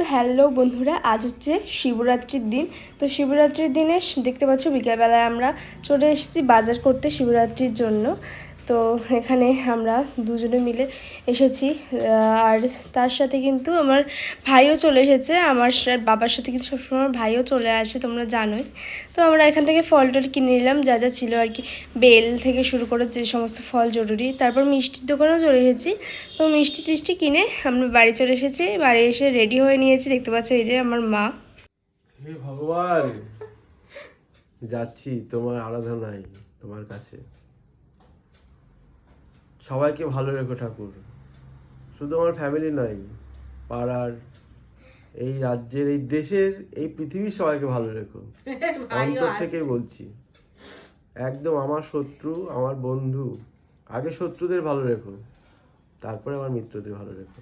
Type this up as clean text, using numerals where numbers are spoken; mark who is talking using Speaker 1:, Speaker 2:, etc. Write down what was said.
Speaker 1: তো হ্যালো বন্ধুরা, আজ হচ্ছে শিবরাত্রির দিন। তো শিবরাত্রির দিনে দেখতে পাচ্ছ বিকেলবেলায় আমরা চলে এসেছি বাজার করতে শিবরাত্রির জন্য। তো এখানে আমরা দুজনে মিলে এসেছি, আর তার সাথে কিন্তু আমার ভাইও চলে এসেছে। আমার বাবার সাথে কিন্তু সবসময় আমার ভাইও চলে আসে, তোমরা জানোই। তো আমরা এখান থেকে ফল টল কিনে নিলাম, যা যা ছিল আর কি, বেল থেকে শুরু করে যে সমস্ত ফল জরুরি। তারপর মিষ্টির দোকানেও চলে এসেছি। তো মিষ্টি টিষ্টি কিনে আমরা বাড়ি চলে এসেছি। বাড়ি এসে রেডি হয়ে নিয়েছি, দেখতে পাচ্ছ এই যে আমার মা।
Speaker 2: হে ভগবান, যাচ্ছি তোমার আরাধনায়, তোমার কাছে। সবাইকে ভালো রেখো ঠাকুর, শুধু আমার ফ্যামিলি নয়, পাড়ার, এই রাজ্যের, এই দেশের, এই পৃথিবীর সবাইকে ভালো রেখো। অন্তর থেকে বলছি, একদম আমার শত্রু, আমার বন্ধু, আগে শত্রুদের ভালো রেখো, তারপরে আমার মিত্রদের ভালো রেখো।